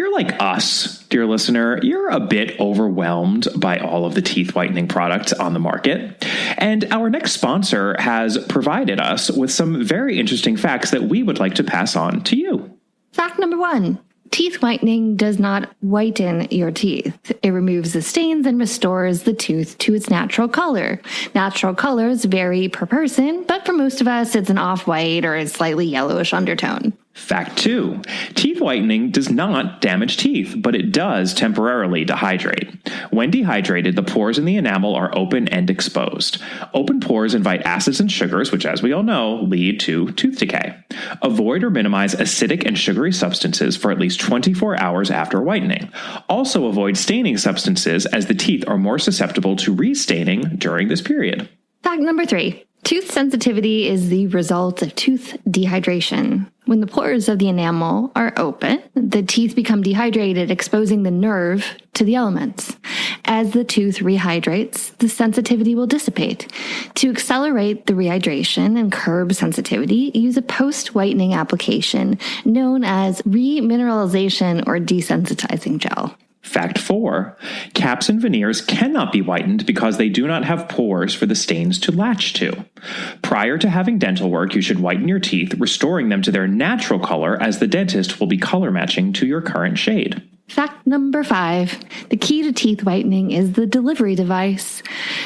you're like us, dear listener, you're a bit overwhelmed by all of the teeth whitening products on the market. And our next sponsor has provided us with some very interesting facts that we would like to pass on to you. Fact number 1. Teeth whitening does not whiten your teeth. It removes the stains and restores the tooth to its natural color. Natural colors vary per person, but for most of us, it's an off-white or a slightly yellowish undertone. Fact 2. Teeth whitening does not damage teeth, but it does temporarily dehydrate. When dehydrated, the pores in the enamel are open and exposed. Open pores invite acids and sugars, which, as we all know, lead to tooth decay. Avoid or minimize acidic and sugary substances for at least 24 hours after whitening. Also avoid staining substances, as the teeth are more susceptible to restaining during this period. Fact number 3. Tooth sensitivity is the result of tooth dehydration. When the pores of the enamel are open, the teeth become dehydrated, exposing the nerve to the elements. As the tooth rehydrates, the sensitivity will dissipate. To accelerate the rehydration and curb sensitivity, use a post-whitening application known as remineralization or desensitizing gel. Fact 4. Caps and veneers cannot be whitened because they do not have pores for the stains to latch to. Prior to having dental work, you should whiten your teeth, restoring them to their natural color, as the dentist will be color matching to your current shade. Fact number 5. The key to teeth whitening is the delivery device.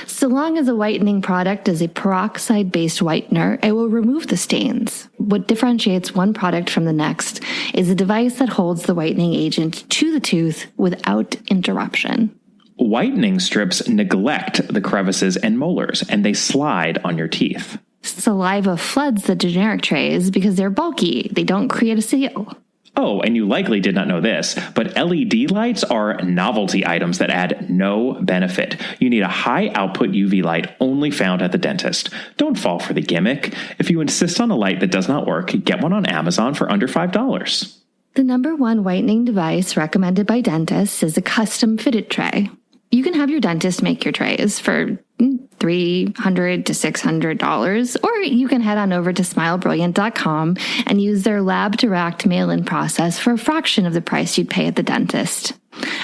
So long as a whitening product is a peroxide-based whitener, it will remove the stains. What differentiates one product from the next is a device that holds the whitening agent to the tooth without interruption. Whitening strips neglect the crevices and molars, and they slide on your teeth. Saliva floods the generic trays because they're bulky. They don't create a seal. Oh, and you likely did not know this, but LED lights are novelty items that add no benefit. You need a high-output UV light only found at the dentist. Don't fall for the gimmick. If you insist on a light that does not work, get one on Amazon for under $5. The number 1 whitening device recommended by dentists is a custom-fitted tray. You can have your dentist make your trays for $300 to $600, or you can head on over to smilebrilliant.com and use their lab-to-racked mail-in process for a fraction of the price you'd pay at the dentist.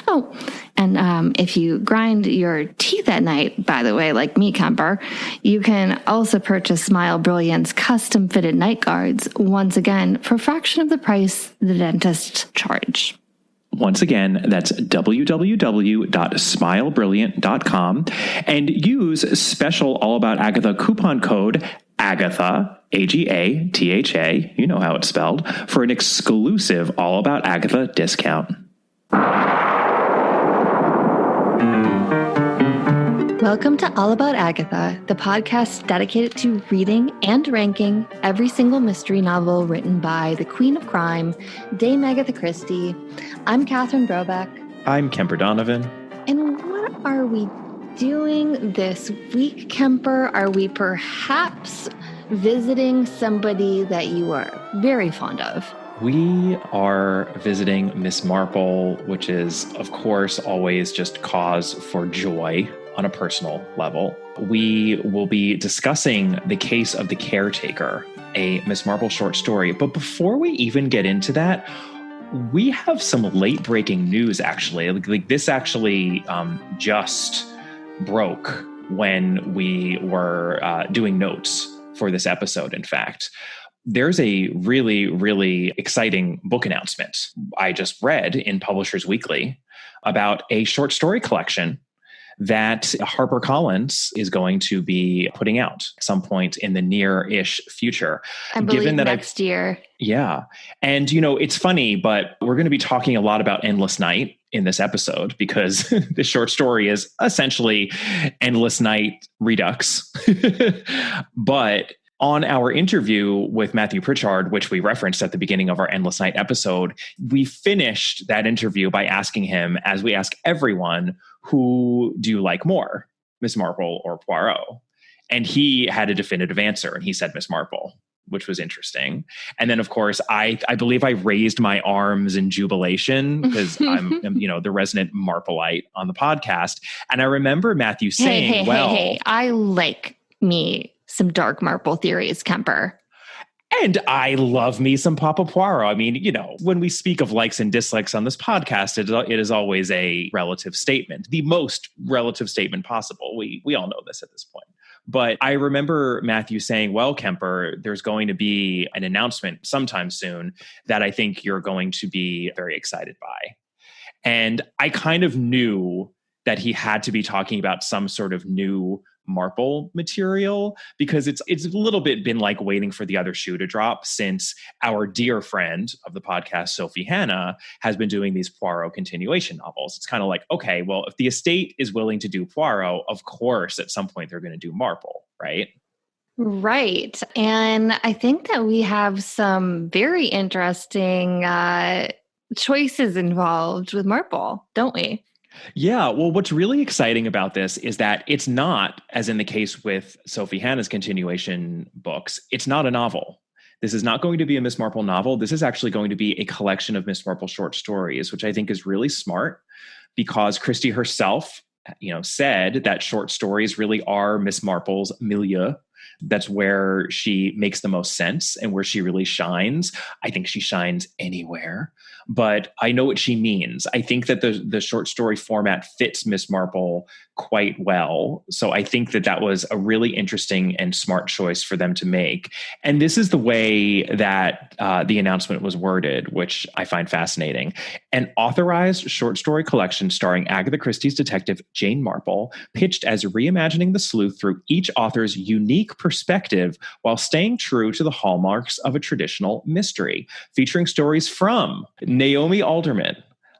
Oh, and if you grind your teeth at night, by the way, like me, Kemper, you can also purchase Smile Brilliant's custom-fitted night guards, once again, for a fraction of the price the dentists charge. Once again, that's www.smilebrilliant.com, and use special All About Agatha coupon code Agatha, AGATHA, you know how it's spelled, for an exclusive All About Agatha discount. Welcome to All About Agatha, the podcast dedicated to reading and ranking every single mystery novel written by the Queen of Crime, Dame Agatha Christie. I'm Catherine Brobeck. I'm Kemper Donovan. And what are we doing this week, Kemper? Are we perhaps visiting somebody that you are very fond of? We are visiting Miss Marple, which is, of course, always just cause for joy on a personal level. We will be discussing the case of the Caretaker, a Miss Marple short story. But before we even get into that, we have some late-breaking news, actually. Like this actually just broke when we were doing notes for this episode, in fact. There's a really, really exciting book announcement I just read in Publishers Weekly about a short story collection that HarperCollins is going to be putting out at some point in the near-ish future. I believe next year. Yeah. And, you know, it's funny, but we're going to be talking a lot about Endless Night in this episode because the short story is essentially Endless Night Redux. But on our interview with Matthew Pritchard, which we referenced at the beginning of our Endless Night episode, we finished that interview by asking him, as we ask everyone, who do you like more, Miss Marple or Poirot? And he had a definitive answer, and he said Miss Marple, which was interesting. And then, of course, I believe I raised my arms in jubilation because I'm the resident Marpleite on the podcast. And I remember Matthew saying, hey, I like me some dark Marple theories, Kemper. And I love me some Papa Poirot. I mean, when we speak of likes and dislikes on this podcast, it is always a relative statement, the most relative statement possible. We all know this at this point. But I remember Matthew saying, well, Kemper, there's going to be an announcement sometime soon that I think you're going to be very excited by. And I kind of knew that he had to be talking about some sort of new Marple material, because it's a little bit been like waiting for the other shoe to drop since our dear friend of the podcast, Sophie Hannah, has been doing these Poirot continuation novels. It's kind of like, okay, well, if the estate is willing to do Poirot, of course, at some point they're going to do Marple, right? Right. And I think that we have some very interesting choices involved with Marple, don't we? Yeah, well, what's really exciting about this is that it's not, as in the case with Sophie Hannah's continuation books, it's not a novel. This is not going to be a Miss Marple novel. This is actually going to be a collection of Miss Marple short stories, which I think is really smart because Christie herself, said that short stories really are Miss Marple's milieu. That's where she makes the most sense and where she really shines. I think she shines anywhere, but I know what she means. I think that the short story format fits Miss Marple quite well. So I think that was a really interesting and smart choice for them to make. And this is the way that the announcement was worded, which I find fascinating. An authorized short story collection starring Agatha Christie's detective Jane Marple, pitched as reimagining the sleuth through each author's unique perspective while staying true to the hallmarks of a traditional mystery, featuring stories from Naomi Alderman,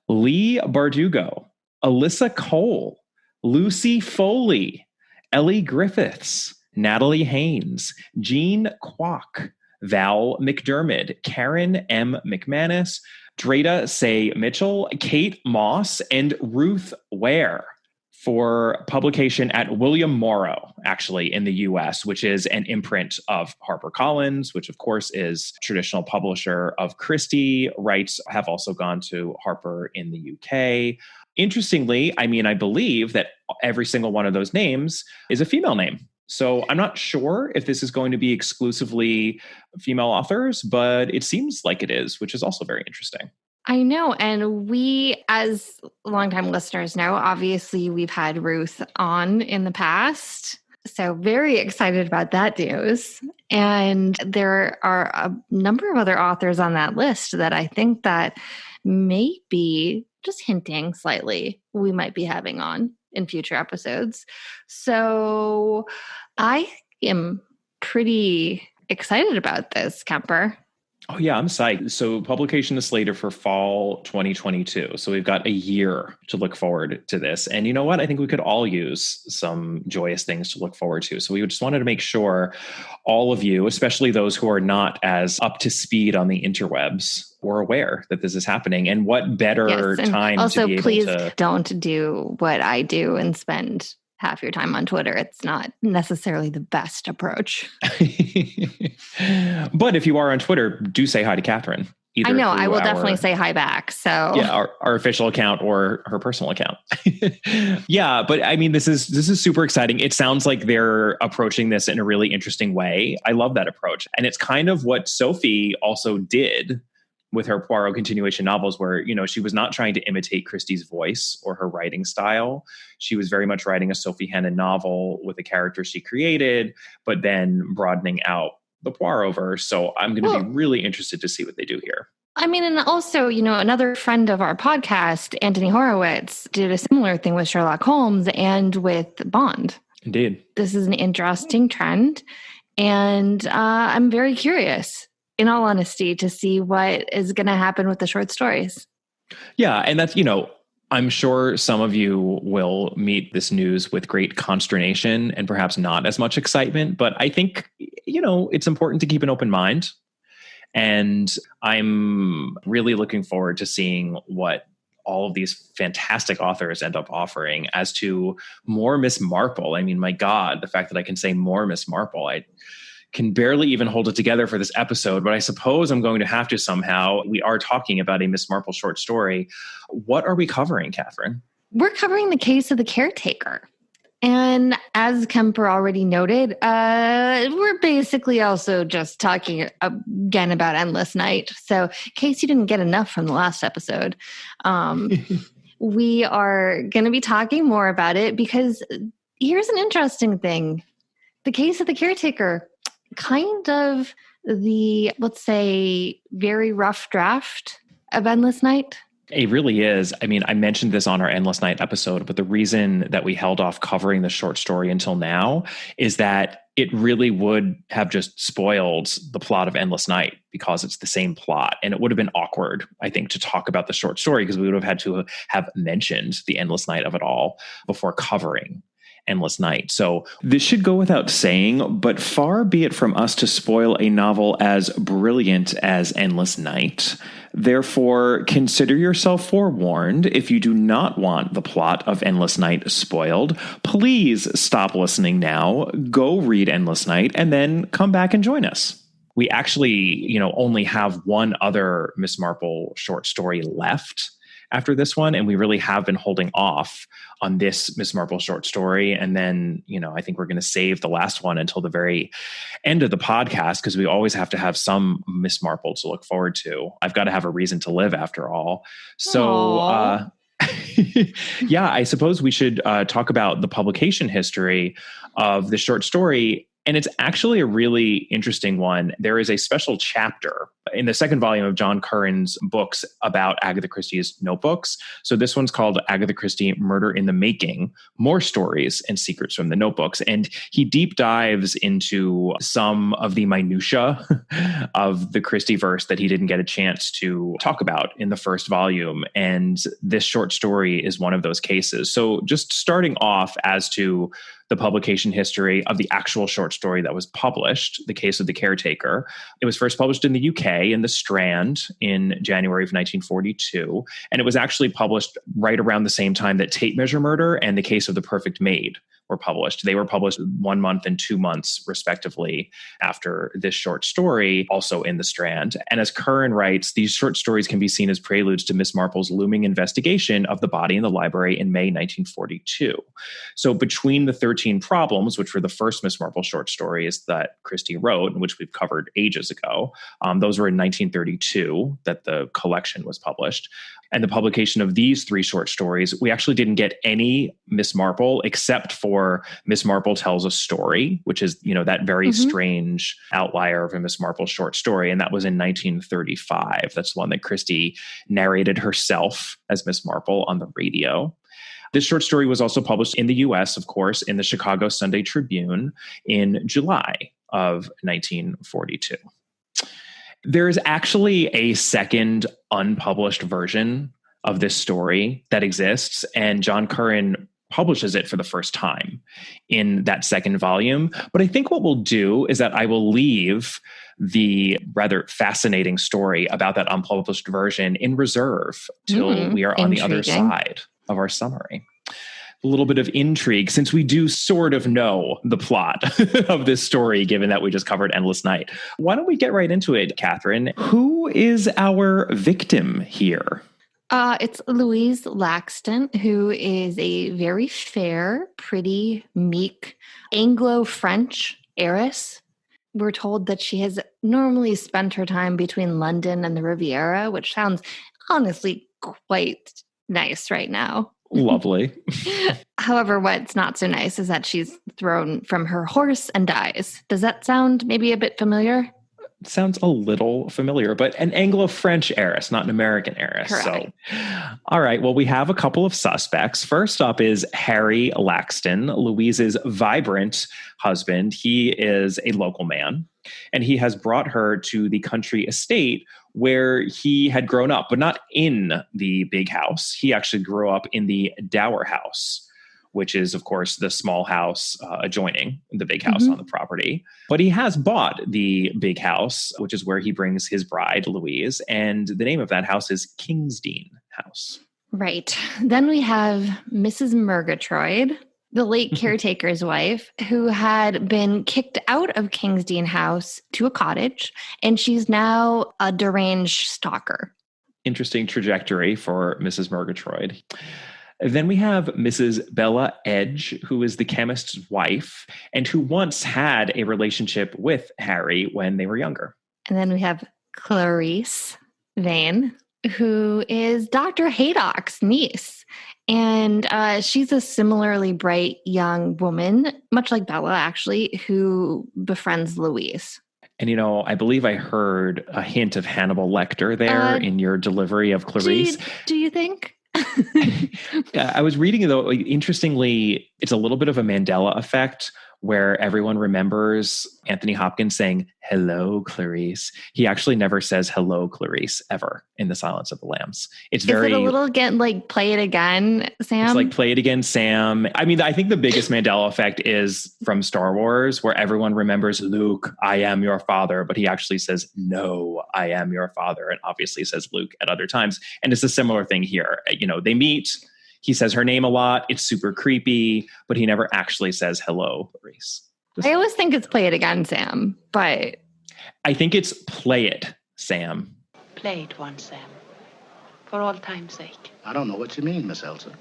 Lee Bardugo, Alyssa Cole, Lucy Foley, Ellie Griffiths, Natalie Haynes, Jean Kwok, Val McDermott, Karen M. McManus, Dreda Say Mitchell, Kate Moss, and Ruth Ware, for publication at William Morrow, actually, in the US, which is an imprint of HarperCollins, which, of course, is traditional publisher of Christie. Rights have also gone to Harper in the UK. Interestingly, I believe that every single one of those names is a female name. So I'm not sure if this is going to be exclusively female authors, but it seems like it is, which is also very interesting. I know. And we, as longtime listeners know, obviously we've had Ruth on in the past. So very excited about that news. And there are a number of other authors on that list that I think that maybe just hinting slightly we might be having on in future episodes. So I am pretty excited about this, Kemper. Oh, yeah, I'm psyched. So publication is slated for fall 2022. So we've got a year to look forward to this. And you know what? I think we could all use some joyous things to look forward to. So we just wanted to make sure all of you, especially those who are not as up to speed on the interwebs, were aware that this is happening. And what better time also, to be able please to... don't do what I do and spend half your time on Twitter. It's not necessarily the best approach. But if you are on Twitter, do say hi to Catherine. I know. I will definitely say hi back. So yeah, our official account or her personal account. Yeah, but this is super exciting. It sounds like they're approaching this in a really interesting way. I love that approach. And it's kind of what Sophie also did with her Poirot continuation novels, where, she was not trying to imitate Christie's voice or her writing style. She was very much writing a Sophie Hannah novel with a character she created, but then broadening out the Poirot verse. So I'm going to be really interested to see what they do here. And also, another friend of our podcast, Anthony Horowitz, did a similar thing with Sherlock Holmes and with Bond. Indeed. This is an interesting trend. And I'm very curious, in all honesty, to see what is going to happen with the short stories. Yeah. And that's, I'm sure some of you will meet this news with great consternation and perhaps not as much excitement. But I think, it's important to keep an open mind. And I'm really looking forward to seeing what all of these fantastic authors end up offering as to more Miss Marple. My God, the fact that I can say more Miss Marple, I can barely even hold it together for this episode, but I suppose I'm going to have to somehow. We are talking about a Miss Marple short story. What are we covering, Catherine? We're covering the case of the Caretaker. And as Kemper already noted, we're basically also just talking again about Endless Night. So in case you didn't get enough from the last episode, we are going to be talking more about it because here's an interesting thing. The case of the caretaker, kind of the, let's say, very rough draft of Endless Night. It really is. I mean, I mentioned this on our Endless Night episode, but the reason that we held off covering the short story until now is that it really would have just spoiled the plot of Endless Night because it's the same plot. And it would have been awkward, I think, to talk about the short story because we would have had to have mentioned the Endless Night of it all before covering Endless Night. So this should go without saying, but far be it from us to spoil a novel as brilliant as Endless Night. Therefore, consider yourself forewarned. If you do not want the plot of Endless Night spoiled, please stop listening now, go read Endless Night, and then come back and join us. We actually, only have one other Miss Marple short story left after this one, and we really have been holding off on this Miss Marple short story. And then, I think we're going to save the last one until the very end of the podcast because we always have to have some Miss Marple to look forward to. I've got to have a reason to live after all. So, yeah, I suppose we should talk about the publication history of the short story. And it's actually a really interesting one. There is a special chapter in the second volume of John Curran's books about Agatha Christie's notebooks. So this one's called Agatha Christie, Murder in the Making, More Stories and Secrets from the Notebooks. And he deep dives into some of the minutia of the Christie-verse that he didn't get a chance to talk about in the first volume. And this short story is one of those cases. So just starting off as to the publication history of the actual short story that was published, The Case of the Caretaker. It was first published in the UK in the Strand in January of 1942. And it was actually published right around the same time that Tape Measure Murder and The Case of the Perfect Maid were published. They were published 1 month and 2 months, respectively, after this short story, also in the Strand. And as Curran writes, these short stories can be seen as preludes to Miss Marple's looming investigation of the body in the library in May 1942. So between the 13 Problems, which were the first Miss Marple short stories that Christie wrote, and which we've covered ages ago, those were in 1932 that the collection was published. And the publication of these 3 short stories, we actually didn't get any Miss Marple except for Miss Marple Tells a Story, which is, that very strange outlier of a Miss Marple short story. And that was in 1935. That's the one that Christie narrated herself as Miss Marple on the radio. This short story was also published in the US, of course, in the Chicago Sunday Tribune in July of 1942. There is actually a second unpublished version of this story that exists, and John Curran publishes it for the first time in that second volume. But I think what we'll do is that I will leave the rather fascinating story about that unpublished version in reserve till we are on the other side of our summary. A little bit of intrigue, since we do sort of know the plot of this story, given that we just covered Endless Night. Why don't we get right into it, Catherine? Who is our victim here? It's Louise Laxton, who is a very fair, pretty, meek Anglo-French heiress. We're told that she has normally spent her time between London and the Riviera, which sounds honestly quite nice right now. Lovely. However, what's not so nice is that she's thrown from her horse and dies. Does that sound maybe a bit familiar? It sounds a little familiar, but an Anglo-French heiress, not an American heiress. Correct. So, all right. Well, we have a couple of suspects. First up is Harry Laxton, Louise's vibrant husband. He is a local man, and he has brought her to the country estate where he had grown up, but not in the big house. He actually grew up in the dower house, which is, of course, the small house adjoining the big house on the property. But he has bought the big house, which is where he brings his bride, Louise. And the name of that house is Kingsdean House. Right. Then we have Mrs. Murgatroyd, the late caretaker's wife, who had been kicked out of Kingsdean House to a cottage, and she's now a deranged stalker. Interesting trajectory for Mrs. Murgatroyd. Then we have Mrs. Bella Edge, who is the chemist's wife and who once had a relationship with Harry when they were younger. And then we have Clarice Vane, who is Dr. Haydock's niece. And she's a similarly bright young woman, much like Bella, actually, who befriends Louise. And, I believe I heard a hint of Hannibal Lecter there in your delivery of Clarice. Do you think? I was reading, though, interestingly, it's a little bit of a Mandela effect where everyone remembers Anthony Hopkins saying, "Hello, Clarice." He actually never says "Hello, Clarice" ever in The Silence of the Lambs. It's very... Is it a little again, like "Play it again, Sam"? It's like "Play it again, Sam." I mean, I think the biggest Mandela effect is from Star Wars, where everyone remembers Luke, "I am your father," but he actually says, "No, I am your father," and obviously says Luke at other times. And it's a similar thing here. They meet. He says her name a lot. It's super creepy, but he never actually says hello, Clarice. I always think it's "Play it again, Sam," but... I think it's "Play it, Sam." Play it once, Sam. For all time's sake. I don't know what you mean, Miss Elsa.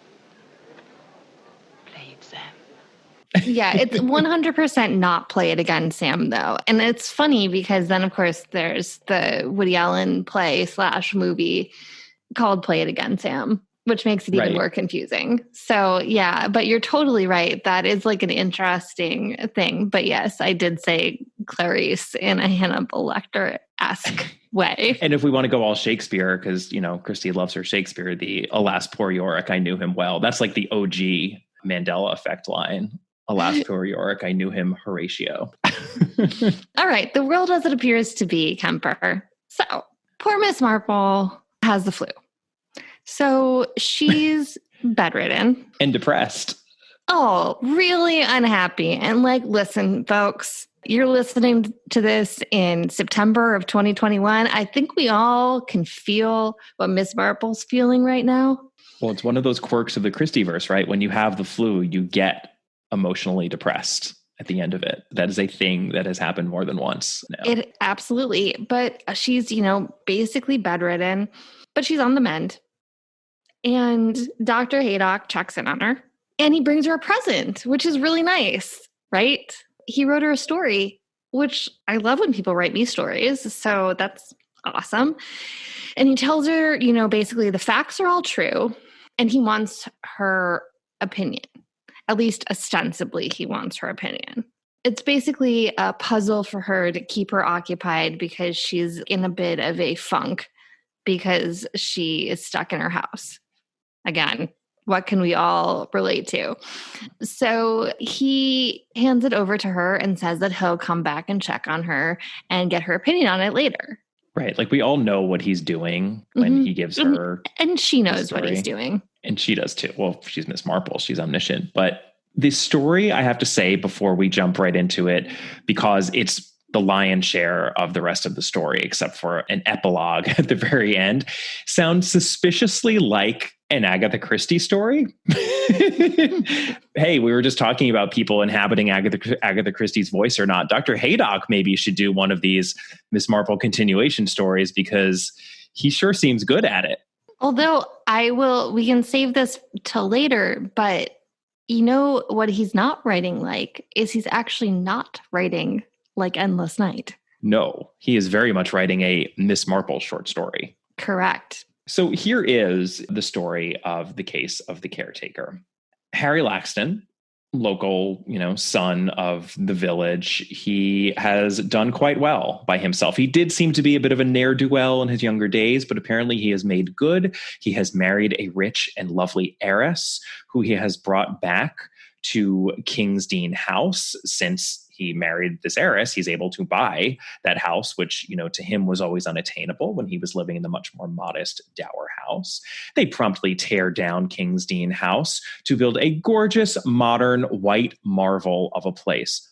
Play it, Sam. Yeah, it's 100% not "Play it again, Sam," though. And it's funny because then, of course, there's the Woody Allen play/movie called "Play it again, Sam," which makes it even more confusing. So, yeah, but you're totally right. That is like an interesting thing. But yes, I did say Clarice in a Hannibal Lecter-esque way. And if we want to go all Shakespeare, because, Christie loves her Shakespeare, the "Alas, poor Yorick, I knew him well." That's like the OG Mandela effect line. "Alas, poor Yorick, I knew him Horatio." All right. The world as it appears to be, Kemper. So, poor Miss Marple has the flu. So she's bedridden. And depressed. Oh, really unhappy. And listen, folks, you're listening to this in September of 2021. I think we all can feel what Miss Marple's feeling right now. Well, it's one of those quirks of the Christieverse, right? When you have the flu, you get emotionally depressed at the end of it. That is a thing that has happened more than once now. It absolutely. But she's, basically bedridden, but she's on the mend. And Dr. Haydock checks in on her and he brings her a present, which is really nice, right? He wrote her a story, which I love when people write me stories. So that's awesome. And he tells her, basically the facts are all true and he wants her opinion. At least ostensibly, he wants her opinion. It's basically a puzzle for her to keep her occupied because she's in a bit of a funk because she is stuck in her house. Again, what can we all relate to? So he hands it over to her and says that he'll come back and check on her and get her opinion on it later. Right. Like we all know what he's doing when he gives her. And she knows what he's doing. And she does too. Well, she's Miss Marple. She's omniscient. But this story, I have to say before we jump right into it, because it's the lion's share of the rest of the story, except for an epilogue at the very end, sounds suspiciously like an Agatha Christie story. Hey, we were just talking about people inhabiting Agatha Christie's voice or not. Dr. Haydock maybe should do one of these Miss Marple continuation stories because he sure seems good at it. Although we can save this till later, but what he's not writing is he's actually not writing like Endless Night. No, he is very much writing a Miss Marple short story. Correct. So here is the story of the case of the caretaker. Harry Laxton, local, son of the village, he has done quite well by himself. He did seem to be a bit of a ne'er-do-well in his younger days, but apparently he has made good. He has married a rich and lovely heiress who he has brought back to Kingsdean House. Since he married this heiress, he's able to buy that house, which, to him was always unattainable when he was living in the much more modest dower house. They promptly tear down Kingsdean House to build a gorgeous, modern, white marvel of a place.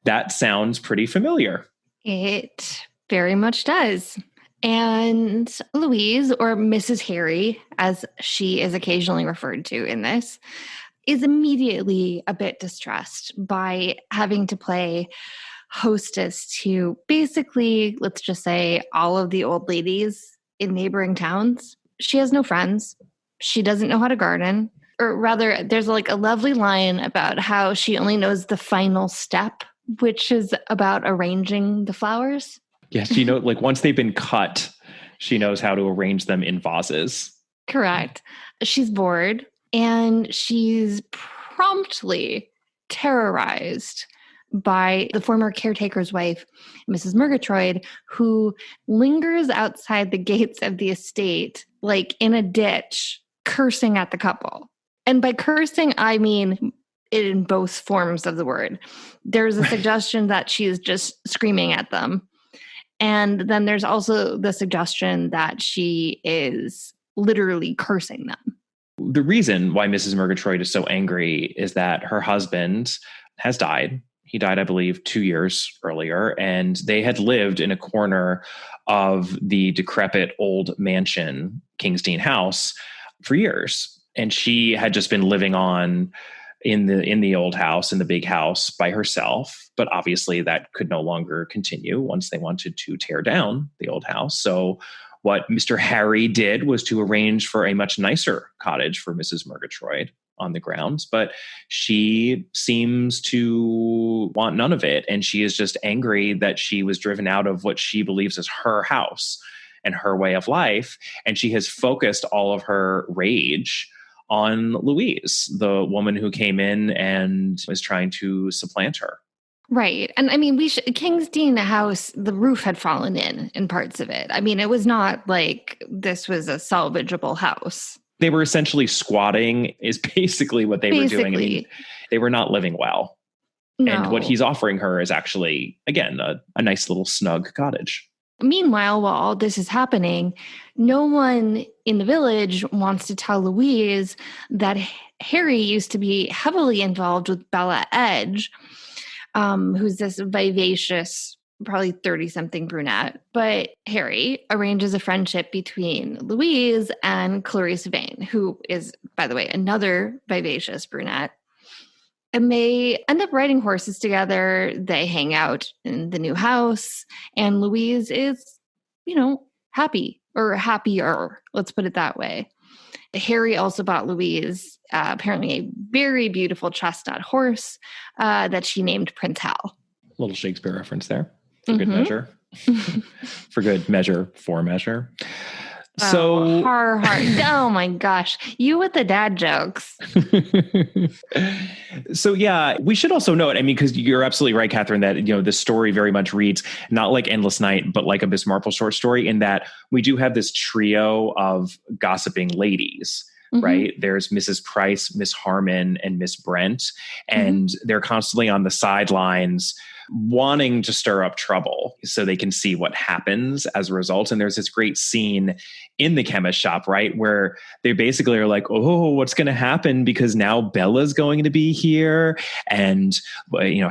That sounds pretty familiar. It very much does. And Louise, or Mrs. Harry, as she is occasionally referred to in this, is immediately a bit distressed by having to play hostess to basically, let's just say, all of the old ladies in neighboring towns. She has no friends. She doesn't know how to garden. Or rather, there's like a lovely line about how she only knows the final step, which is about arranging the flowers. Yes, like once they've been cut, she knows how to arrange them in vases. Correct. She's bored and she's promptly terrorized by the former caretaker's wife, Mrs. Murgatroyd, who lingers outside the gates of the estate, like in a ditch, cursing at the couple. And by cursing, I mean it in both forms of the word. There's a suggestion that she's just screaming at them. And then there's also the suggestion that she is literally cursing them. The reason why Mrs. Murgatroyd is so angry is that her husband has died. He died, I believe, 2 years earlier, and they had lived in a corner of the decrepit old mansion, King's Dean House, for years. And she had just been living on in the old house, in the big house by herself. But obviously that could no longer continue once they wanted to tear down the old house. So what Mr. Harry did was to arrange for a much nicer cottage for Mrs. Murgatroyd on the grounds, but she seems to want none of it. And she is just angry that she was driven out of what she believes is her house and her way of life. And she has focused all of her rage on Louise, the woman who came in and was trying to supplant her. Right. And I mean, King's Dean House, the roof had fallen in parts of it. I mean, it was not like this was a salvageable house. They were essentially squatting is basically what they were doing. I mean, they were not living well. No. And what he's offering her is actually, again, a nice little snug cottage. Meanwhile, while all this is happening, no one in the village wants to tell Louise that Harry used to be heavily involved with Bella Edge, who's this vivacious, probably 30-something brunette. But Harry arranges a friendship between Louise and Clarice Vane, who is, by the way, another vivacious brunette. And they end up riding horses together. They hang out in the new house. And Louise is, happy, or happier. Let's put it that way. Harry also bought Louise apparently a very beautiful chestnut horse that she named Prince Hal. Little Shakespeare reference there. For good measure. For good measure, for measure. So hard. Oh my gosh. You with the dad jokes. So yeah, we should also note, I mean, because you're absolutely right, Catherine, that, this story very much reads not like Endless Night, but like a Miss Marple short story, in that we do have this trio of gossiping ladies. Right? There's Mrs. Price, Miss Harmon, and Miss Brent. And they're constantly on the sidelines wanting to stir up trouble so they can see what happens as a result. And there's this great scene in the chemist shop, right, where they basically are like, oh, what's going to happen? Because now Bella's going to be here. And,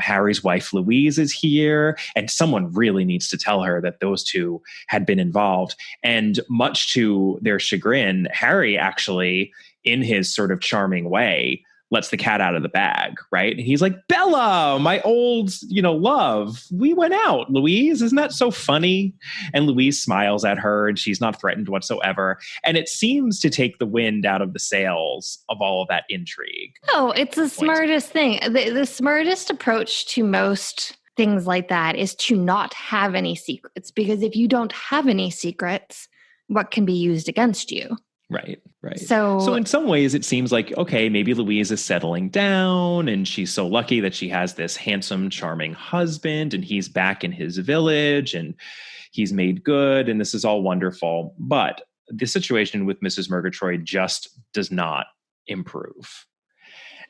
Harry's wife, Louise, is here. And someone really needs to tell her that those two had been involved. And much to their chagrin, Harry actually, in his sort of charming way, lets the cat out of the bag, right? And he's like, Bella, my old, love, we went out. Louise, isn't that so funny? And Louise smiles at her and she's not threatened whatsoever. And it seems to take the wind out of the sails of all of that intrigue. Oh, it's the smartest thing. The smartest approach to most things like that is to not have any secrets, because if you don't have any secrets, what can be used against you? Right. So in some ways it seems like, okay, maybe Louise is settling down and she's so lucky that she has this handsome, charming husband and he's back in his village and he's made good and this is all wonderful. But the situation with Mrs. Murgatroyd just does not improve.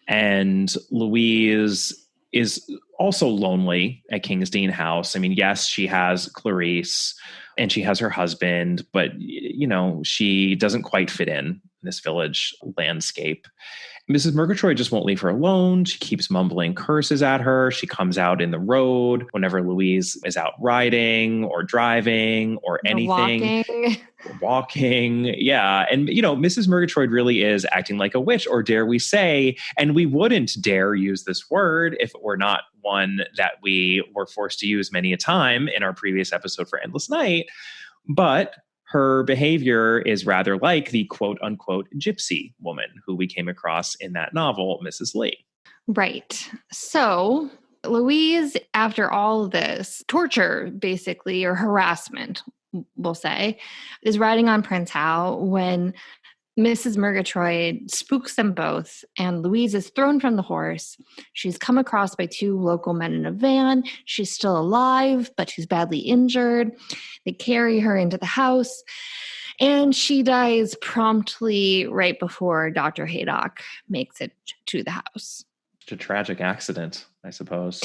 And Louise is also lonely at King's Dean House. I mean, yes, she has Clarice and she has her husband, but, she doesn't quite fit in this village landscape. Mrs. Murgatroyd just won't leave her alone. She keeps mumbling curses at her. She comes out in the road whenever Louise is out riding or driving or anything. Walking. Yeah. And, Mrs. Murgatroyd really is acting like a witch, or dare we say, and we wouldn't dare use this word if it were not one that we were forced to use many a time in our previous episode for Endless Night. But her behavior is rather like the quote unquote gypsy woman who we came across in that novel, Mrs. Lee. Right. So Louise, after all this torture, basically, or harassment, we'll say, is riding on Prince Hal when Mrs. Murgatroyd spooks them both, and Louise is thrown from the horse. She's come across by two local men in a van. She's still alive, but she's badly injured. They carry her into the house, and she dies promptly right before Dr. Haydock makes it to the house. It's a tragic accident, I suppose.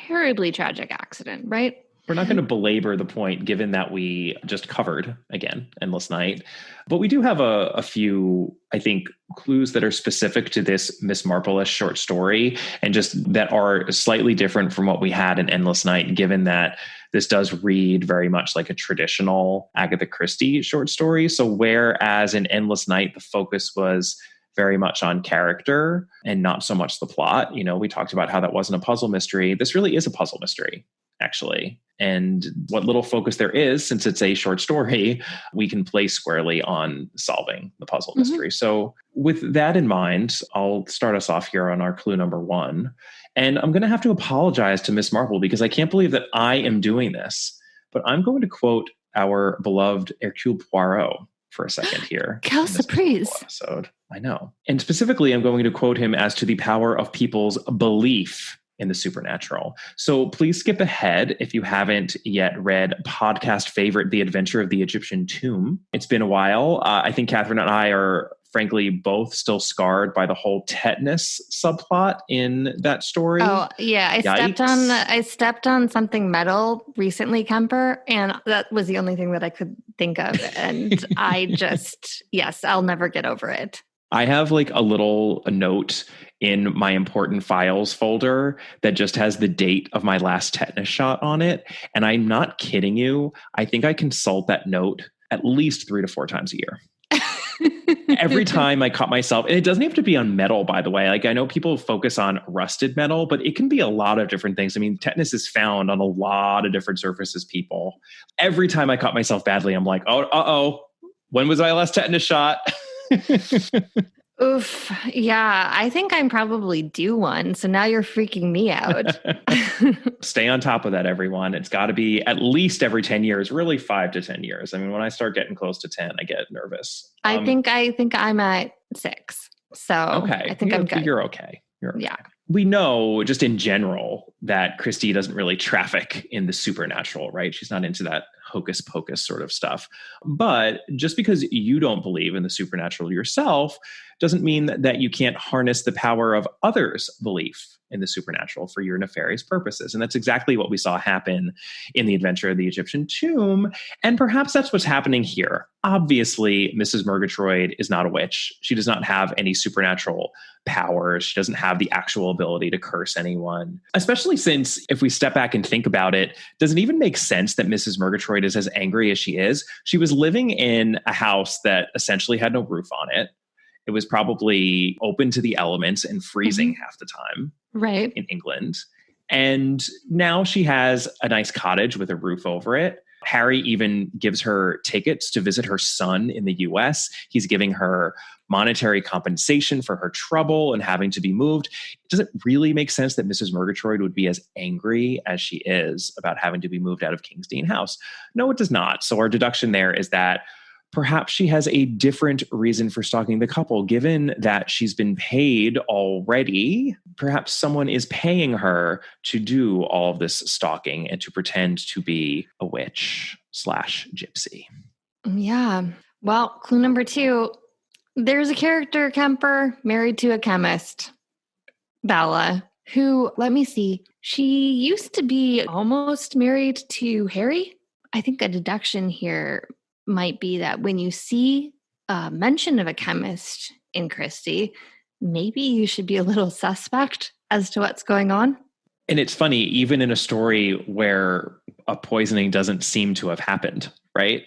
Terribly tragic accident, right? We're not going to belabor the point, given that we just covered, again, Endless Night. But we do have a few, I think, clues that are specific to this Miss Marple-ish short story and just that are slightly different from what we had in Endless Night, given that this does read very much like a traditional Agatha Christie short story. So whereas in Endless Night, the focus was very much on character and not so much the plot. You know, we talked about how that wasn't a puzzle mystery. This really is a puzzle mystery, actually. And what little focus there is, since it's a short story, we can place squarely on solving the puzzle mystery. So with that in mind, I'll start us off here on our clue number 1. And I'm going to have to apologize to Miss Marple because I can't believe that I am doing this. But I'm going to quote our beloved Hercule Poirot for a second here. Quelle surprise. Episode. I know. And specifically, I'm going to quote him as to the power of people's belief in the supernatural. So please skip ahead if you haven't yet read podcast favorite, The Adventure of the Egyptian Tomb. It's been a while. I think Catherine and I are frankly both still scarred by the whole tetanus subplot in that story. Oh yeah, I stepped on something metal recently, Kemper, and that was the only thing that I could think of. And I just, yes, I'll never get over it. I have like a note in my important files folder that just has the date of my last tetanus shot on it. And I'm not kidding you. I think I consult that note at least 3 to 4 times a year. Every time I cut myself, and it doesn't have to be on metal, by the way. Like I know people focus on rusted metal, but it can be a lot of different things. I mean, tetanus is found on a lot of different surfaces, people. Every time I cut myself badly, I'm like, when was my last tetanus shot? Oof. Yeah, I think I'm probably due one. So now you're freaking me out. Stay on top of that, everyone. It's got to be at least every 10 years, really 5 to 10 years. I mean, when I start getting close to 10, I get nervous. I think I'm at 6. So okay. I think I'm good. You're okay. Yeah. We know just in general that Christie doesn't really traffic in the supernatural, right? She's not into that hocus pocus sort of stuff. But just because you don't believe in the supernatural yourself doesn't mean that you can't harness the power of others' belief in the supernatural for your nefarious purposes. And that's exactly what we saw happen in The Adventure of the Egyptian Tomb. And perhaps that's what's happening here. Obviously, Mrs. Murgatroyd is not a witch. She does not have any supernatural powers. She doesn't have the actual ability to curse anyone. Especially since, if we step back and think about it, does it even make sense that Mrs. Murgatroyd is as angry as she is? She was living in a house that essentially had no roof on it. It was probably open to the elements and freezing half the time. Right. In England. And now she has a nice cottage with a roof over it. Harry even gives her tickets to visit her son in the US. He's giving her monetary compensation for her trouble and having to be moved. Does it really make sense that Mrs. Murgatroyd would be as angry as she is about having to be moved out of King's Dean House? No, it does not. So our deduction there is that perhaps she has a different reason for stalking the couple, given that she's been paid already. Perhaps someone is paying her to do all of this stalking and to pretend to be a witch / gypsy. Yeah. Well, clue number 2, there's a character, Kemper, married to a chemist, Bella, who, let me see, she used to be almost married to Harry. I think a deduction here might be that when you see a mention of a chemist in Christie, maybe you should be a little suspect as to what's going on. And it's funny, even in a story where a poisoning doesn't seem to have happened, right?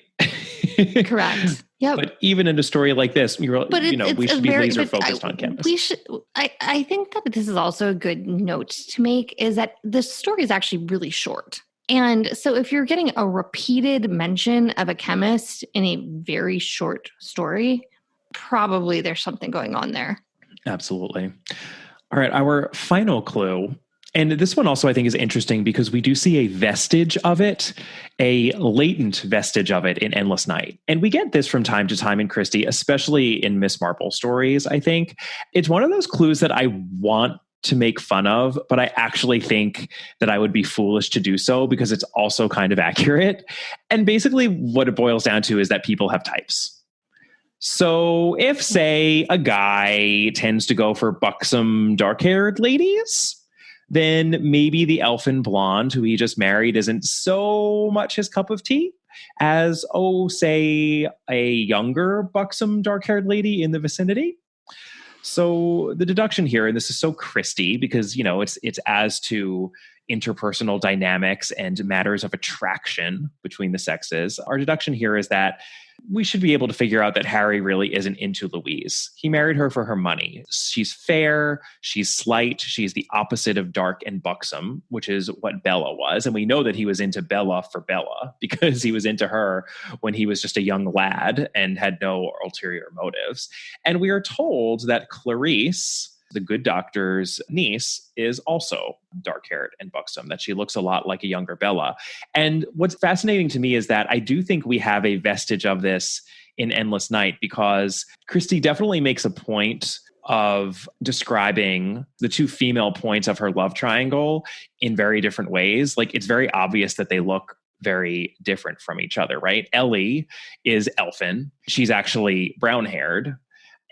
Correct. Yeah. But even in a story like this, we should be laser focused on chemists. I think that this is also a good note to make, is that the story is actually really short. And so if you're getting a repeated mention of a chemist in a very short story, probably there's something going on there. Absolutely. All right. Our final clue. And this one also, I think, is interesting because we do see a vestige of it, a latent vestige of it in Endless Night. And we get this from time to time in Christie, especially in Miss Marple stories, I think. It's one of those clues that I want to make fun of, but I actually think that I would be foolish to do so because it's also kind of accurate. And basically what it boils down to is that people have types. So if, say, a guy tends to go for buxom, dark-haired ladies, then maybe the elfin blonde who he just married isn't so much his cup of tea as, say, a younger, buxom, dark-haired lady in the vicinity. So the deduction here, and this is so Christie because, it's as to interpersonal dynamics and matters of attraction between the sexes. Our deduction here is that we should be able to figure out that Harry really isn't into Louise. He married her for her money. She's fair, she's slight, she's the opposite of dark and buxom, which is what Bella was. And we know that he was into Bella for Bella because he was into her when he was just a young lad and had no ulterior motives. And we are told that Clarice, the good doctor's niece, is also dark-haired and buxom, that she looks a lot like a younger Bella. And what's fascinating to me is that I do think we have a vestige of this in Endless Night because Christie definitely makes a point of describing the two female points of her love triangle in very different ways. Like, it's very obvious that they look very different from each other, right? Ellie is elfin. She's actually brown-haired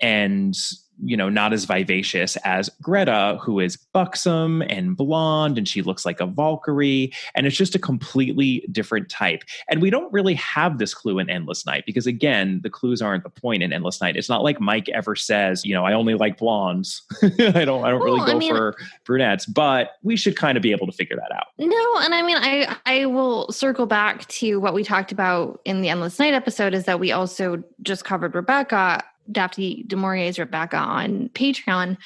and not as vivacious as Greta, who is buxom and blonde, and she looks like a Valkyrie. And it's just a completely different type. And we don't really have this clue in Endless Night because, again, the clues aren't the point in Endless Night. It's not like Mike ever says, I only like blondes. I don't really go for brunettes, but we should kind of be able to figure that out. No, and I will circle back to what we talked about in the Endless Night episode is that we also just covered Rebecca, Daphne du Maurier's Rebecca on Patreon.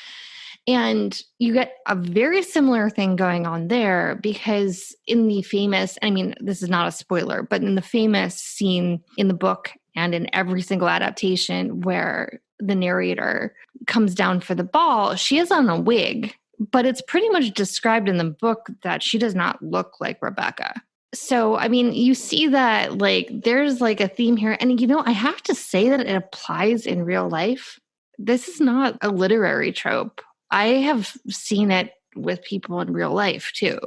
And you get a very similar thing going on there because in the famous, this is not a spoiler, but in the famous scene in the book and in every single adaptation where the narrator comes down for the ball, she is on a wig, but it's pretty much described in the book that she does not look like Rebecca. So, you see that there's a theme here. And, I have to say that it applies in real life. This is not a literary trope. I have seen it with people in real life too,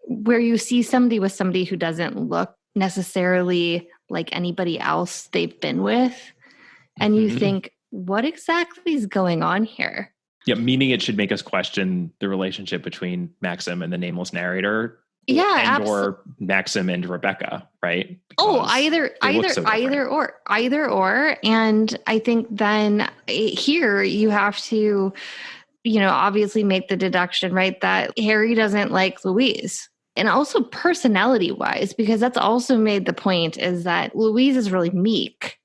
where you see somebody with somebody who doesn't look necessarily like anybody else they've been with. And you think, what exactly is going on here? Yeah, meaning it should make us question the relationship between Maxim and the nameless narrator. Yeah, or Maxim and Rebecca, right? Because either or. And I think then here you have to, obviously make the deduction, right, that Harry doesn't like Louise. And also personality wise, because that's also made the point is that Louise is really meek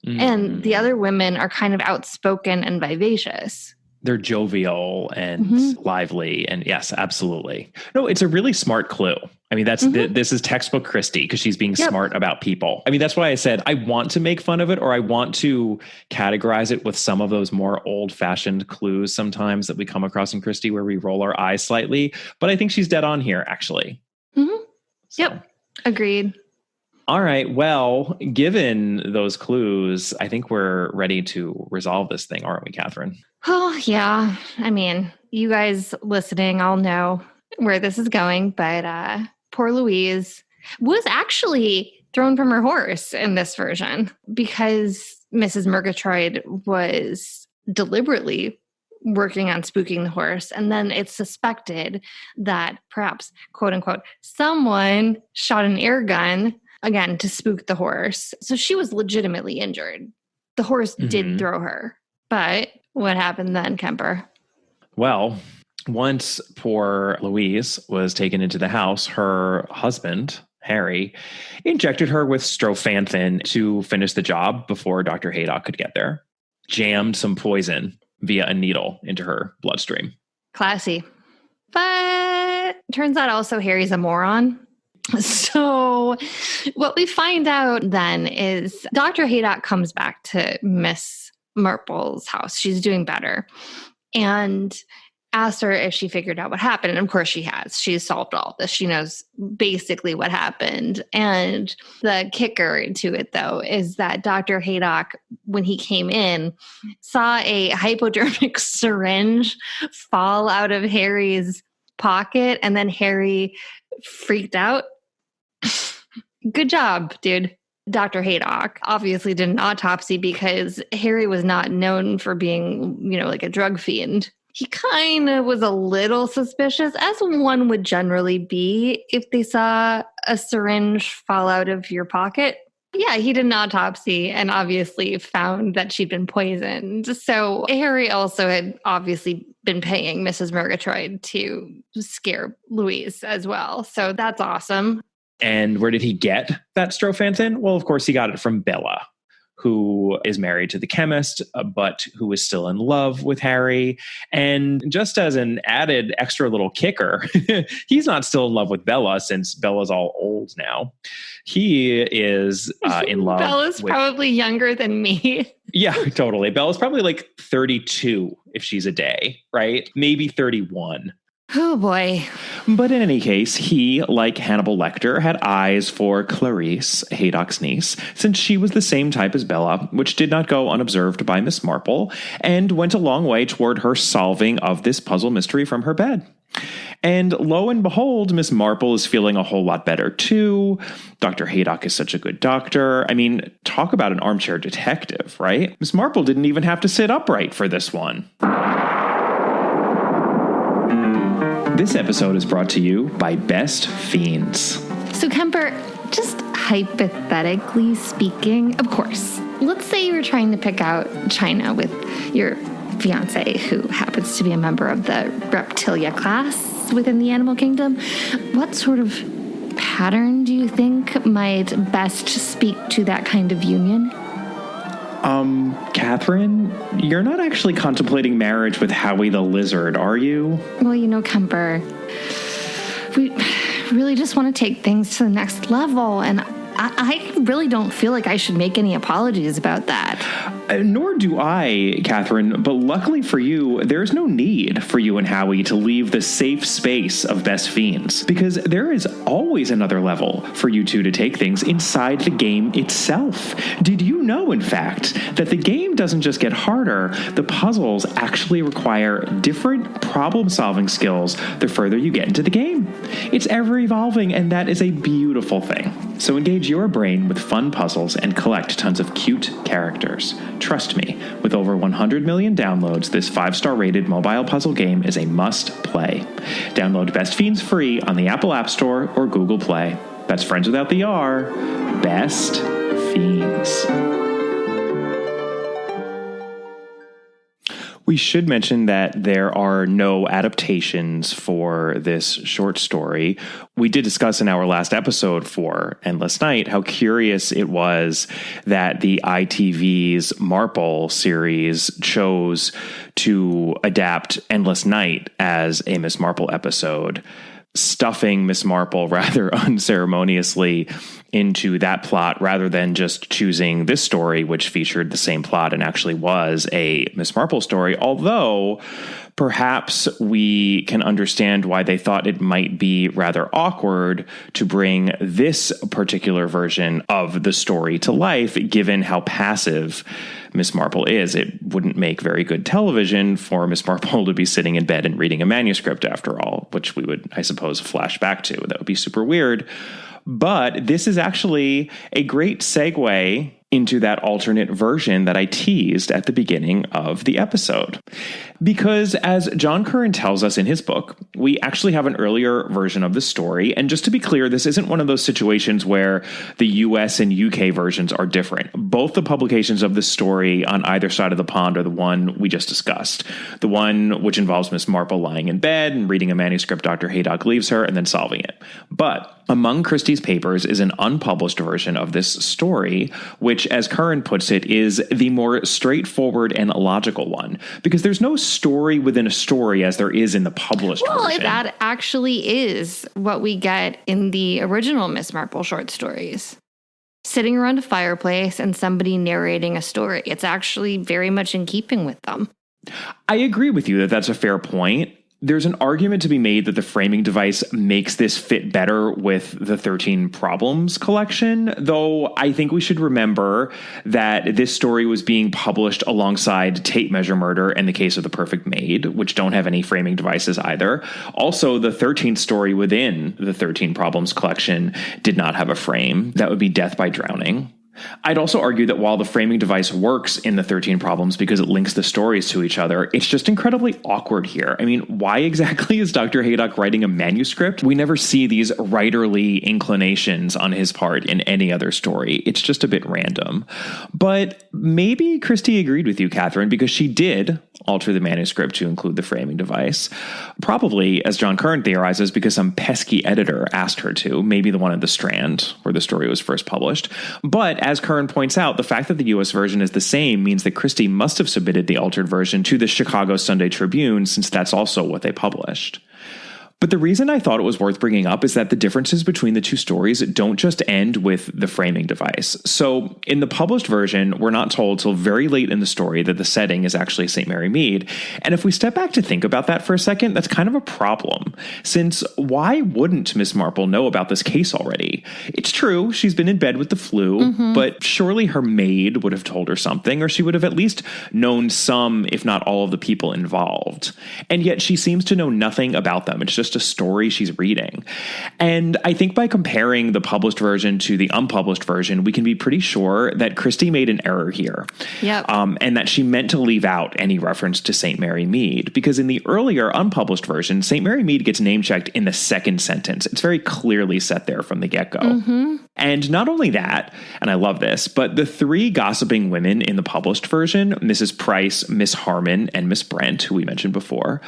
and the other women are kind of outspoken and vivacious. They're jovial and lively. And yes, absolutely. No, it's a really smart clue. This is textbook Christie because she's being smart about people. That's why I said I want to make fun of it or I want to categorize it with some of those more old fashioned clues sometimes that we come across in Christie where we roll our eyes slightly. But I think she's dead on here, actually. Mm-hmm. So. Yep. Agreed. All right. Well, given those clues, I think we're ready to resolve this thing, aren't we, Catherine? Oh, yeah. You guys listening all know where this is going, but poor Louise was actually thrown from her horse in this version because Mrs. Murgatroyd was deliberately working on spooking the horse. And then it's suspected that perhaps, quote unquote, someone shot an air gun again to spook the horse. So she was legitimately injured. The horse did throw her. But what happened then, Kemper? Well, once poor Louise was taken into the house, her husband, Harry, injected her with strophanthin to finish the job before Dr. Haydock could get there. Jammed some poison via a needle into her bloodstream. Classy. But turns out also Harry's a moron. So what we find out then is Dr. Haydock comes back to Miss Marple's house. She's doing better. And asks her if she figured out what happened. And of course she has. She's solved all of this. She knows basically what happened. And the kicker to it, though, is that Dr. Haydock, when he came in, saw a hypodermic syringe fall out of Harry's pocket. And then Harry freaked out. Good job, dude. Dr. Haydock obviously did an autopsy because Harry was not known for being, like a drug fiend. He kind of was a little suspicious, as one would generally be if they saw a syringe fall out of your pocket. Yeah, he did an autopsy and obviously found that she'd been poisoned. So Harry also had obviously been paying Mrs. Murgatroyd to scare Louise as well. So that's awesome. And where did he get that strophanthin? Well, of course, he got it from Bella, who is married to the chemist, but who is still in love with Harry. And just as an added extra little kicker, he's not still in love with Bella since Bella's all old now. He is in love. Bella's probably younger than me. Yeah, totally. Bella's probably like 32 if she's a day, right? Maybe 31. Oh, boy. But in any case, he, like Hannibal Lecter, had eyes for Clarice, Haydock's niece, since she was the same type as Bella, which did not go unobserved by Miss Marple, and went a long way toward her solving of this puzzle mystery from her bed. And lo and behold, Miss Marple is feeling a whole lot better, too. Dr. Haydock is such a good doctor. I mean, talk about an armchair detective, right? Miss Marple didn't even have to sit upright for this one. This episode is brought to you by Best Fiends. So, Kemper, just hypothetically speaking, of course, let's say you were trying to pick out China with your fiance, who happens to be a member of the reptilia class within the animal kingdom. What sort of pattern do you think might best speak to that kind of union? Catherine, you're not actually contemplating marriage with Howie the Lizard, are you? Well, Kemper, we really just want to take things to the next level, and I really don't feel like I should make any apologies about that. Nor do I, Catherine, but luckily for you, there's no need for you and Howie to leave the safe space of Best Fiends, because there is always another level for you two to take things inside the game itself. Did you know, in fact, that the game doesn't just get harder, the puzzles actually require different problem-solving skills the further you get into the game. It's ever-evolving, and that is a beautiful thing. So engage your brain with fun puzzles and collect tons of cute characters. Trust me, with over 100 million downloads, this 5-star rated mobile puzzle game is a must-play. Download Best Fiends free on the Apple App Store or Google Play. That's friends without the R. Best Fiends. We should mention that there are no adaptations for this short story. We did discuss in our last episode for Endless Night how curious it was that the ITV's Marple series chose to adapt Endless Night as a Miss Marple episode, stuffing Miss Marple rather unceremoniously into that plot rather than just choosing this story, which featured the same plot and actually was a Miss Marple story. Although perhaps we can understand why they thought it might be rather awkward to bring this particular version of the story to life, given how passive Miss Marple is. It wouldn't make very good television for Miss Marple to be sitting in bed and reading a manuscript, after all, which we would, I suppose, flash back to. That would be super weird. But this is actually a great segue into that alternate version that I teased at the beginning of the episode. Because as John Curran tells us in his book, we actually have an earlier version of the story. And just to be clear, this isn't one of those situations where the US and UK versions are different. Both the publications of the story on either side of the pond are the one we just discussed. The one which involves Miss Marple lying in bed and reading a manuscript Dr. Haydock leaves her and then solving it. But among Christie's papers is an unpublished version of this story, which which, as Curran puts it, is the more straightforward and logical one, because there's no story within a story as there is in the published version. Well, that actually is what we get in the original Miss Marple short stories. Sitting around a fireplace and somebody narrating a story. It's actually very much in keeping with them. I agree with you that that's a fair point. There's an argument to be made that the framing device makes this fit better with the 13 Problems collection, though I think we should remember that this story was being published alongside Tape Measure Murder and The Case of the Perfect Maid, which don't have any framing devices either. Also, the 13th story within the 13 Problems collection did not have a frame. That would be Death by Drowning. I'd also argue that while the framing device works in the 13 Problems because it links the stories to each other, it's just incredibly awkward here. I mean, why exactly is Dr. Haydock writing a manuscript? We never see these writerly inclinations on his part in any other story. It's just a bit random. But maybe Christie agreed with you, Catherine, because she did alter the manuscript to include the framing device. Probably, as John Curran theorizes, because some pesky editor asked her to, maybe the one in The Strand, where the story was first published. But as Curran points out, the fact that the U.S. version is the same means that Christie must have submitted the altered version to the Chicago Sunday Tribune, since that's also what they published. But the reason I thought it was worth bringing up is that the differences between the two stories don't just end with the framing device. So in the published version, we're not told till very late in the story that the setting is actually St. Mary Mead. And if we step back to think about that for a second, that's kind of a problem. Since why wouldn't Miss Marple know about this case already? It's true, she's been in bed with the flu, but surely her maid would have told her something, or she would have at least known some, if not all of the people involved. And yet she seems to know nothing about them. It's just a story she's reading. And I think by comparing the published version to the unpublished version, we can be pretty sure that Christie made an error here. Yep. And that she meant to leave out any reference to St. Mary Mead, because in the earlier unpublished version, St. Mary Mead gets name-checked in the second sentence. It's very clearly set there from the get-go. And not only that, and I love this, but the three gossiping women in the published version, Mrs. Price, Miss Harmon, and Miss Brent, who we mentioned before,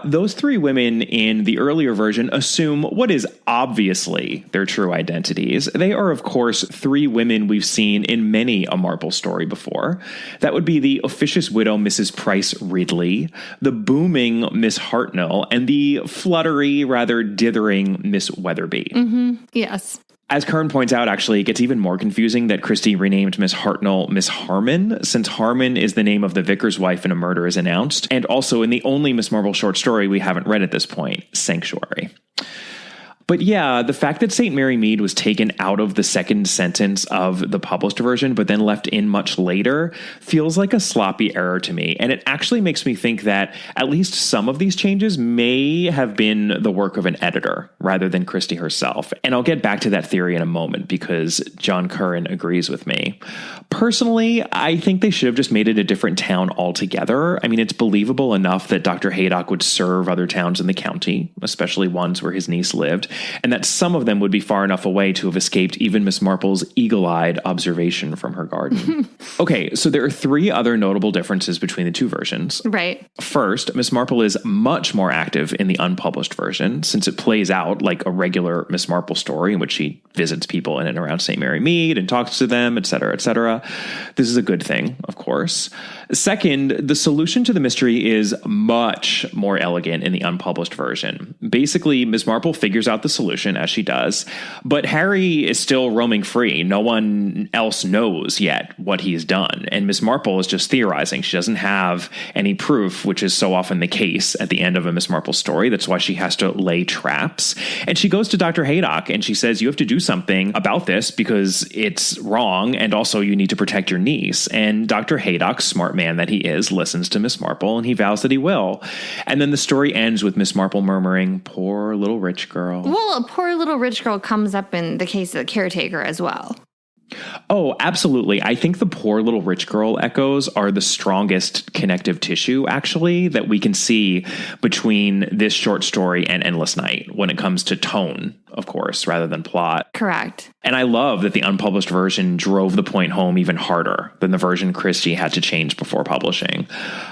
those three women in the earlier version assume what is obviously their true identities. They are, of course, three women we've seen in many a Marple story before. That would be the officious widow, Mrs. Price Ridley, the booming Miss Hartnell, and the fluttery, rather dithering Miss Weatherby. Yes. As Curran points out, actually, it gets even more confusing that Christie renamed Miss Hartnell Miss Harmon, since Harmon is the name of the vicar's wife in A Murder is Announced, and also in the only Miss Marple short story we haven't read at this point, Sanctuary. But yeah, the fact that St. Mary Mead was taken out of the second sentence of the published version, but then left in much later, feels like a sloppy error to me. And it actually makes me think that at least some of these changes may have been the work of an editor rather than Christie herself. And I'll get back to that theory in a moment because John Curran agrees with me. Personally, I think they should have just made it a different town altogether. I mean, it's believable enough that Dr. Haydock would serve other towns in the county, especially ones where his niece lived, and that some of them would be far enough away to have escaped even Miss Marple's eagle-eyed observation from her garden. Okay, so there are three other notable differences between the two versions. Right. First, Miss Marple is much more active in the unpublished version, since it plays out like a regular Miss Marple story in which she visits people in and around St. Mary Mead and talks to them, etc., etc. This is a good thing, of course. Second, the solution to the mystery is much more elegant in the unpublished version. Basically, Miss Marple figures out the solution, as she does, but Harry is still roaming free. No one else knows yet what he's done, and Miss Marple is just theorizing. She doesn't have any proof, which is so often the case at the end of a Miss Marple story. That's why she has to lay traps. And she goes to Dr. Haydock, and she says, you have to do something about this because it's wrong, and also you need to protect your niece. And Dr. Haydock, smart man that he is, listens to Miss Marple, and he vows that he will. And then the story ends with Miss Marple murmuring, poor little rich girl. Well, a poor little rich girl comes up in the case of the Caretaker as well. Oh, absolutely. I think the poor little rich girl echoes are the strongest connective tissue, actually, that we can see between this short story and Endless Night when it comes to tone of course, rather than plot. Correct. And I love that the unpublished version drove the point home even harder than the version Christie had to change before publishing.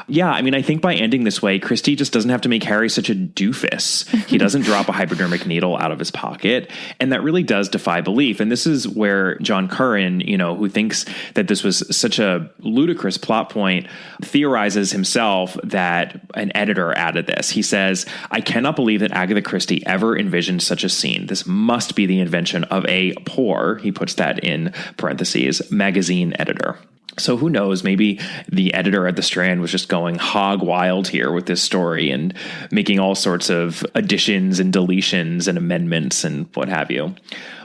Yeah, I mean, I think by ending this way, Christie just doesn't have to make Harry such a doofus. He doesn't drop a hypodermic needle out of his pocket. And that really does defy belief. And this is where John Curran, who thinks that this was such a ludicrous plot point, theorizes himself that an editor added this. He says, "I cannot believe that Agatha Christie ever envisioned such a scene. This must be the invention of a poor," he puts that in parentheses, "magazine editor." So who knows, maybe the editor at the Strand was just going hog wild here with this story and making all sorts of additions and deletions and amendments and what have you.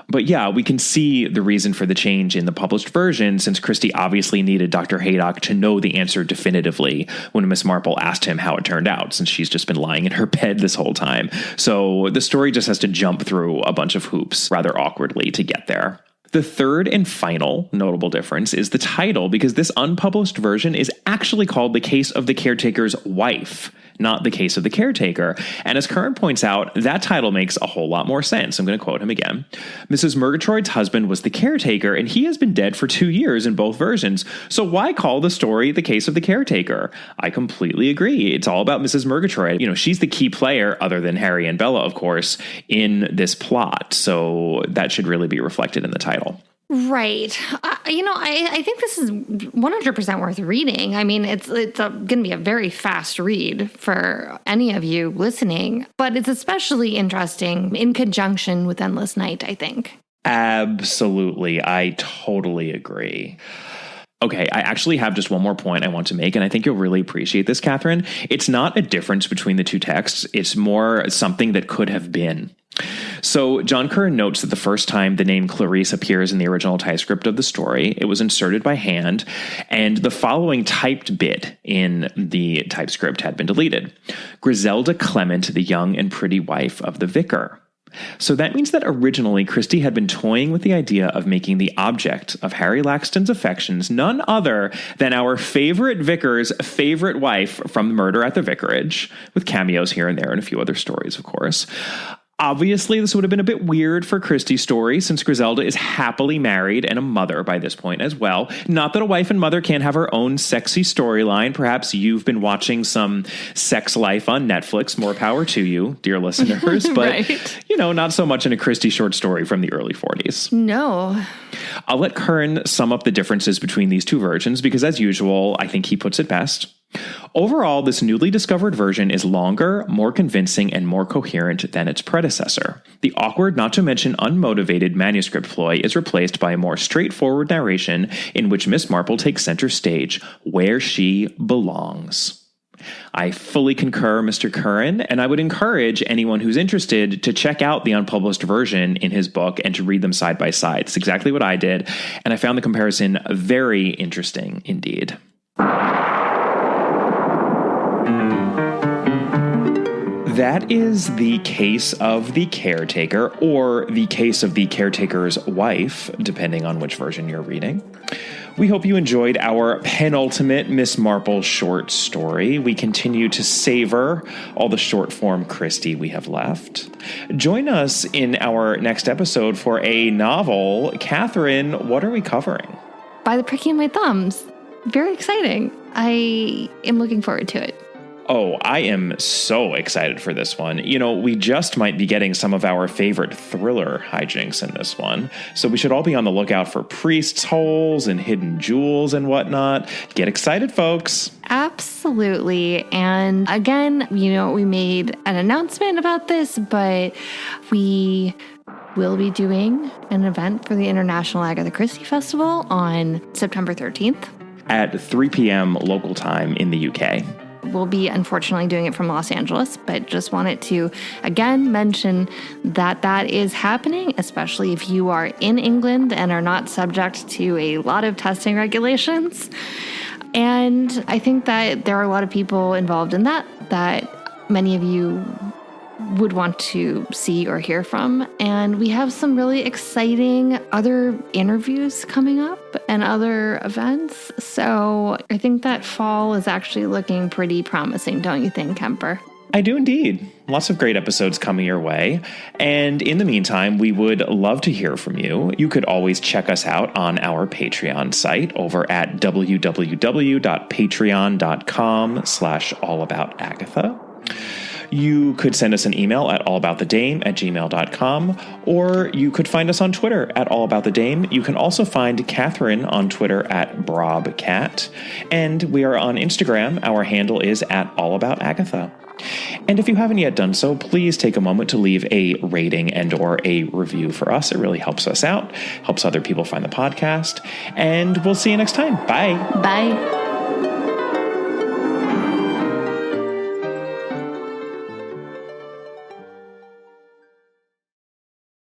But yeah, we can see the reason for the change in the published version, since Christie obviously needed Dr. Haydock to know the answer definitively when Miss Marple asked him how it turned out, since she's just been lying in her bed this whole time. So the story just has to jump through a bunch of hoops rather awkwardly to get there. The third and final notable difference is the title, because this unpublished version is actually called The Case of the Caretaker's Wife, not The Case of the Caretaker. And as Curran points out, that title makes a whole lot more sense. I'm going to quote him again. "Mrs. Murgatroyd's husband was the caretaker, and he has been dead for 2 years in both versions. So why call the story The Case of the Caretaker?" I completely agree. It's all about Mrs. Murgatroyd. She's the key player, other than Harry and Bella, of course, in this plot. So that should really be reflected in the title. Right. I think this is 100% worth reading. I mean, it's going to be a very fast read for any of you listening, but it's especially interesting in conjunction with Endless Night, I think. Absolutely. I totally agree. Okay, I actually have just one more point I want to make, and I think you'll really appreciate this, Catherine. It's not a difference between the two texts. It's more something that could have been. So John Curran notes that the first time the name Clarice appears in the original typescript of the story, it was inserted by hand, and the following typed bit in the typescript had been deleted. "Griselda Clement, the young and pretty wife of the vicar." So that means that originally Christie had been toying with the idea of making the object of Harry Laxton's affections none other than our favorite vicar's favorite wife from the Murder at the Vicarage, with cameos here and there and a few other stories, of course. Obviously, this would have been a bit weird for Christie's story, since Griselda is happily married and a mother by this point as well. Not that a wife and mother can't have her own sexy storyline. Perhaps you've been watching some Sex Life on Netflix. More power to you, dear listeners. But, right. Not so much in a Christie short story from the early 40s. No. I'll let Curran sum up the differences between these two versions, because as usual, I think he puts it best. Overall, this newly discovered version is longer, more convincing, and more coherent than its predecessor. The awkward, not to mention unmotivated manuscript ploy is replaced by a more straightforward narration in which Miss Marple takes center stage, where she belongs. I fully concur, Mr. Curran, and I would encourage anyone who's interested to check out the unpublished version in his book and to read them side by side. It's exactly what I did, and I found the comparison very interesting indeed. That is The Case of the Caretaker, or The Case of the Caretaker's Wife, depending on which version you're reading. We hope you enjoyed our penultimate Miss Marple short story. We continue to savor all the short-form Christie we have left. Join us in our next episode for a novel. Catherine, what are we covering? By the pricking of my thumbs. Very exciting. I am looking forward to it. Oh, I am so excited for this one. We just might be getting some of our favorite thriller hijinks in this one. So we should all be on the lookout for priest's holes and hidden jewels and whatnot. Get excited, folks. Absolutely. And again, we made an announcement about this, but we will be doing an event for the International Agatha Christie Festival on September 13th. At 3 p.m. local time in the UK. We'll be unfortunately doing it from Los Angeles, but just wanted to again mention that is happening, especially if you are in England and are not subject to a lot of testing regulations. And I think that there are a lot of people involved in that many of you would want to see or hear from. And we have some really exciting other interviews coming up and other events. So I think that fall is actually looking pretty promising, don't you think, Kemper? I do indeed. Lots of great episodes coming your way. And in the meantime, we would love to hear from you. You could always check us out on our Patreon site over at www.patreon.com/allaboutagatha. You could send us an email at allaboutthedame@gmail.com, or you could find us on Twitter at allaboutthedame. You can also find Catherine on Twitter at brobcat, and we are on Instagram. Our handle is at allaboutagatha. And if you haven't yet done so, please take a moment to leave a rating and or a review for us. It really helps us out, helps other people find the podcast, and we'll see you next time. Bye. Bye.